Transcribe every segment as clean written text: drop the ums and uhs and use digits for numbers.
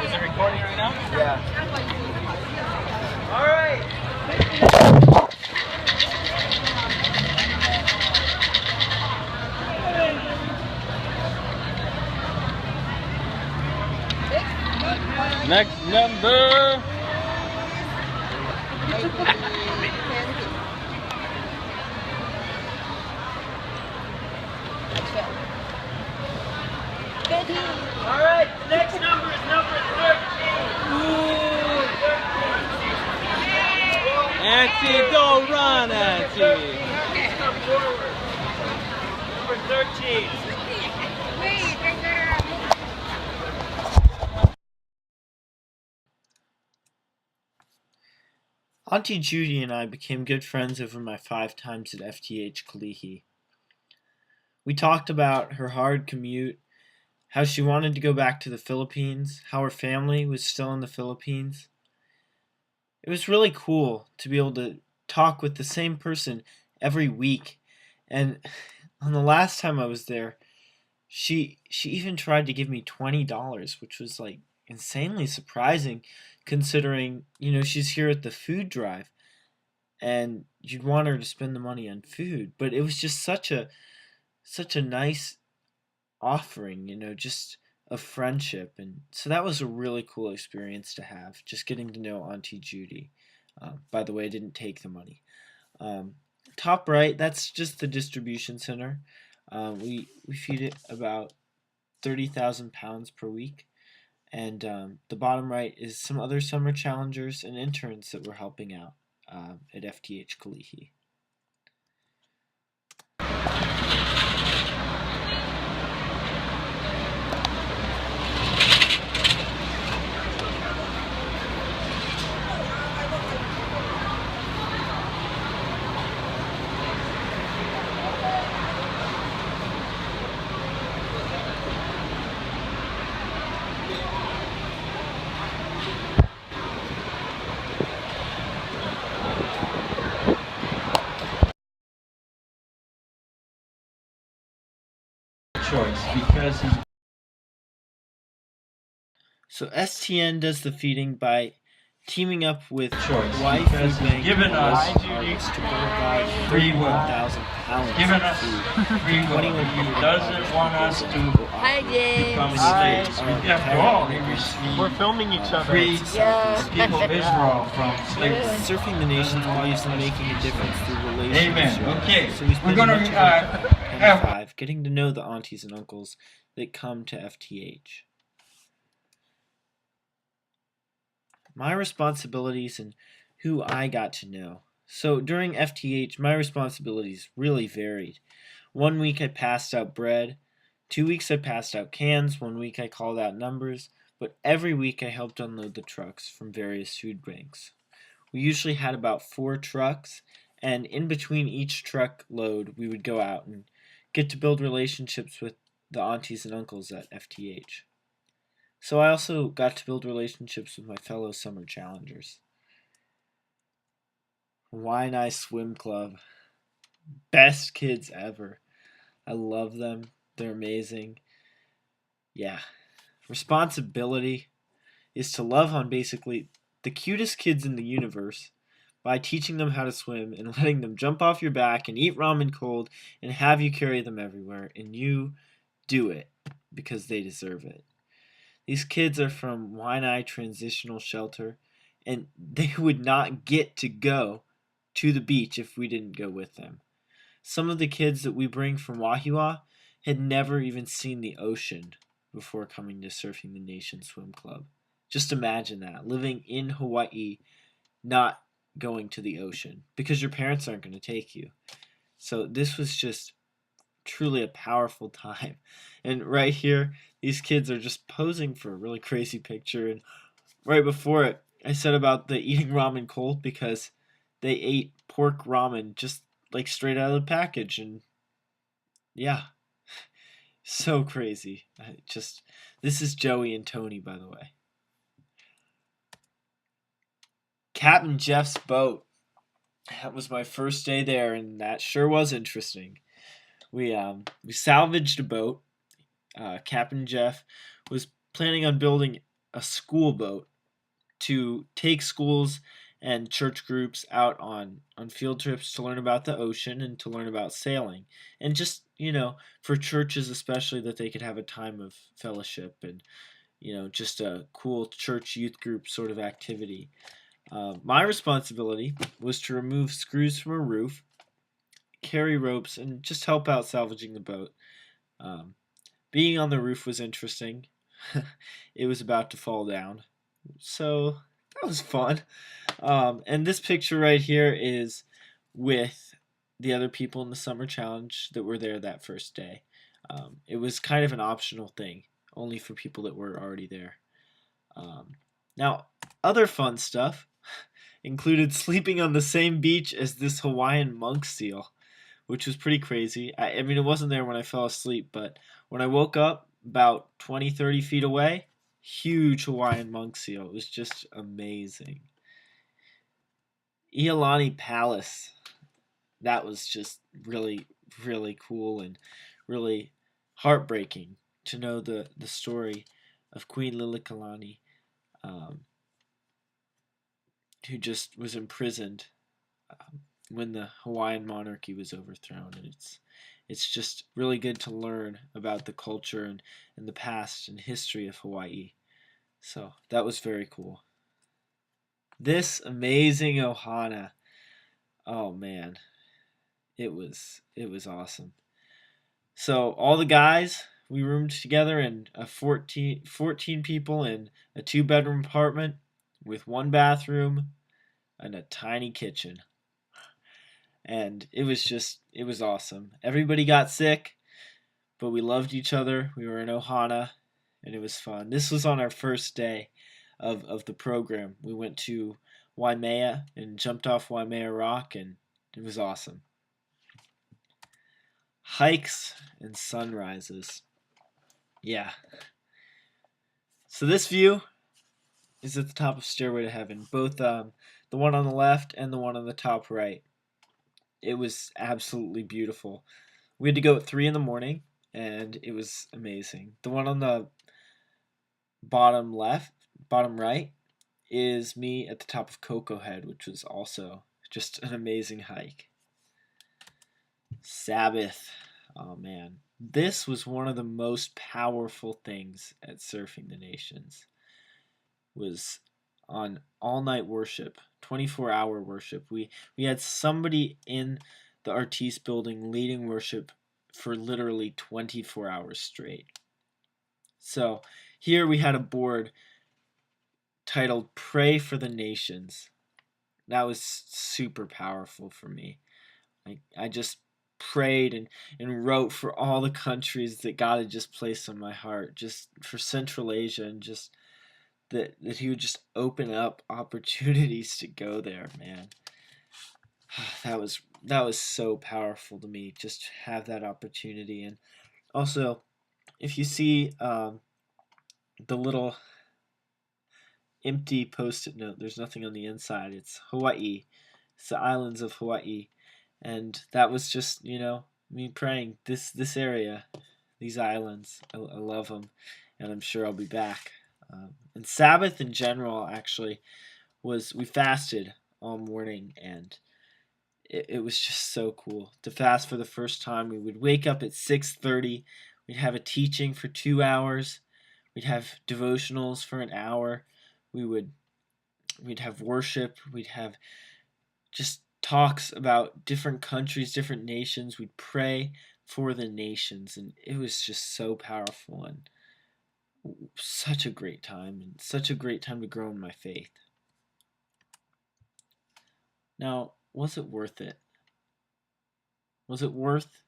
Is it recording right now? Yeah. All right. Next number. All right, next number is number 13. Ooh, 13. Auntie, don't run, Auntie. Come forward. Number 13. Auntie Judy and I became good friends over my 5 times at FTH Kalihi. We talked about her hard commute, how she wanted to go back to the Philippines, how her family was still in the Philippines. It was really cool to be able to talk with the same person every week. And on the last time I was there, she even tried to give me $20, which was like insanely surprising considering, she's here at the food drive and you'd want her to spend the money on food. But it was just such a nice offering, just of friendship. And so that was a really cool experience to have, just getting to know Auntie Judy. By the way, I didn't take the money. Top right, that's just the distribution center. We feed it about 30,000 pounds per week. And the bottom right is some other summer challengers and interns that we're helping out at FTH Kalihi. Choice because he's So STN does the feeding by teaming up with choice Hawaii because Food he's Bank given us artists to provide free will. 31,000 pounds given of us food. free will. 21 He people doesn't want us to Hi, James. become Hi. slaves. After all, we We're filming each other. freed Yeah. the people of Israel from slavery. Surfing the Nations believes in making a difference through relationships. Amen. Okay, So we we're spend gonna much of our time at have 5 getting to know the aunties and uncles that come to FTH. My responsibilities and who I got to know. So during FTH, my responsibilities really varied. 1 week I passed out bread, 2 weeks I passed out cans, 1 week I called out numbers, but every week I helped unload the trucks from various food banks. We usually had about 4 trucks, and in between each truck load, we would go out and get to build relationships with the aunties and uncles at FTH. So I also got to build relationships with my fellow summer challengers. Waianae Swim Club. Best kids ever. I love them. They're amazing. Yeah. Responsibility is to love on basically the cutest kids in the universe by teaching them how to swim and letting them jump off your back and eat ramen cold and have you carry them everywhere. And you do it because they deserve it. These kids are from Waianae Transitional Shelter, and they would not get to go to the beach if we didn't go with them. Some of the kids that we bring from Wahiawa had never even seen the ocean before coming to Surfing the Nation Swim Club. Just imagine that, living in Hawaii, not going to the ocean, because your parents aren't going to take you. So this was just truly a powerful time. And right here, these kids are just posing for a really crazy picture. And right before it, I said about the eating ramen cold because they ate pork ramen just like straight out of the package. And yeah, so crazy. This is Joey and Tony, by the way. Captain Jeff's boat. That was my first day there, and that sure was interesting. We salvaged a boat. Captain Jeff was planning on building a school boat to take schools and church groups out on field trips to learn about the ocean and to learn about sailing. And just, for churches especially, that they could have a time of fellowship and, just a cool church youth group sort of activity. My responsibility was to remove screws from a roof, carry ropes, and just help out salvaging the boat. Um, Being on the roof was interesting. It was about to fall down. So that was fun. And this picture right here is with the other people in the summer challenge that were there that first day. It was kind of an optional thing, only for people that were already there. Now, other fun stuff included sleeping on the same beach as this Hawaiian monk seal, which was pretty crazy. I mean, it wasn't there when I fell asleep, but when I woke up about 20, 30 feet away, huge Hawaiian monk seal. It was just amazing. Iolani Palace. That was just really, really cool and really heartbreaking to know the story of Queen Liliuokalani, who just was imprisoned when the Hawaiian monarchy was overthrown. And it's just really good to learn about the culture and the past and history of Hawaii. So that was very cool. This amazing ohana. Oh man, it was awesome. So all the guys, we roomed together in a 14 people in a 2-bedroom apartment with 1 bathroom and a tiny kitchen. And it was awesome. Everybody got sick, but we loved each other. We were in ohana, and it was fun. This was on our first day of the program. We went to Waimea and jumped off Waimea Rock, and it was awesome. Hikes and sunrises. Yeah. So this view is at the top of Stairway to Heaven, both the one on the left and the one on the top right. It was absolutely beautiful. We had to go at 3 in the morning, and it was amazing. The one on the bottom right, is me at the top of Cocoa Head, which was also just an amazing hike. Sabbath. Oh man. This was one of the most powerful things at Surfing the Nations. Was on all-night worship, 24-hour worship. We had somebody in the Artis building leading worship for literally 24 hours straight. So here we had a board titled Pray for the Nations. That was super powerful for me. I just prayed and wrote for all the countries that God had just placed on my heart, just for Central Asia, and just that he would just open up opportunities to go there, man. That was so powerful to me, just to have that opportunity. And also, if you see the little empty post-it note, there's nothing on the inside. It's Hawaii. It's the islands of Hawaii. And that was just, me praying this area, these islands. I love them, and I'm sure I'll be back. And Sabbath in general, actually, we fasted all morning, and it was just so cool to fast for the first time. We would wake up at 6:30. We'd have a teaching for 2 hours. We'd have devotionals for an hour. We'd have worship. We'd have just talks about different countries, different nations. We'd pray for the nations, and it was just so powerful and such a great time, and such a great time to grow in my faith. Now, was it worth it? Was it worth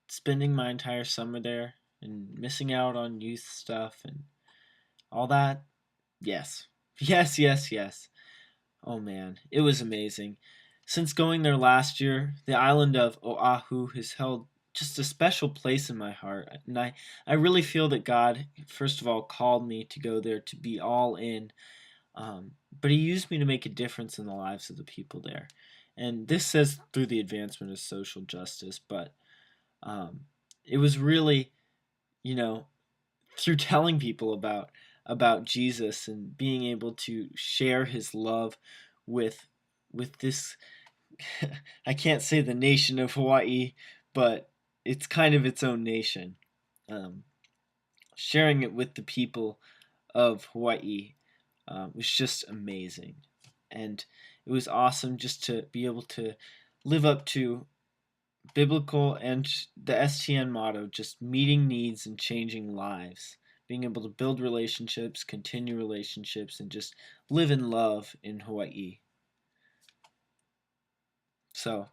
spending my entire summer there and missing out on youth stuff and all that? Yes. Yes, yes, yes. Oh man, it was amazing. Since going there last year, the island of Oahu has held just a special place in my heart. And I really feel that God, first of all, called me to go there to be all in. But he used me to make a difference in the lives of the people there. And this says through the advancement of social justice, but it was really, through telling people about about Jesus and being able to share his love with this I can't say the nation of Hawaii, but it's kind of its own nation. Um, Sharing it with the people of Hawaii was just amazing. And it was awesome just to be able to live up to biblical and the STN motto, just meeting needs and changing lives. Being able to build relationships, continue relationships, and just live in love in Hawaii. So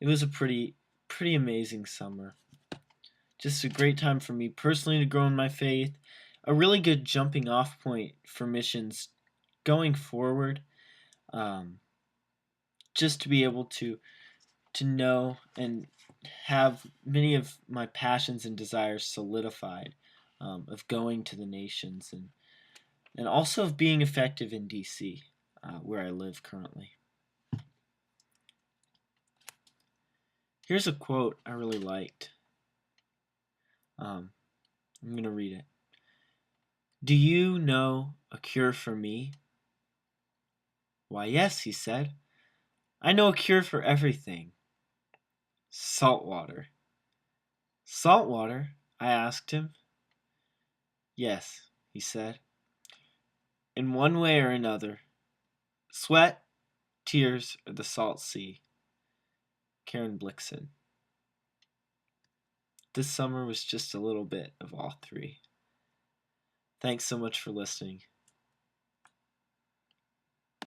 it was a pretty amazing summer. Just a great time for me personally to grow in my faith. A really good jumping off point for missions going forward. Just to be able to know and have many of my passions and desires solidified, of going to the nations, and also of being effective in DC, where I live currently. Here's a quote I really liked. I'm going to read it. "Do you know a cure for me?" "Why, yes," he said. "I know a cure for everything. Salt water." "Salt water?" I asked him. "Yes," he said. "In one way or another. Sweat, tears, or the salt sea." Karen Blixen. This summer was just a little bit of all three. Thanks so much for listening.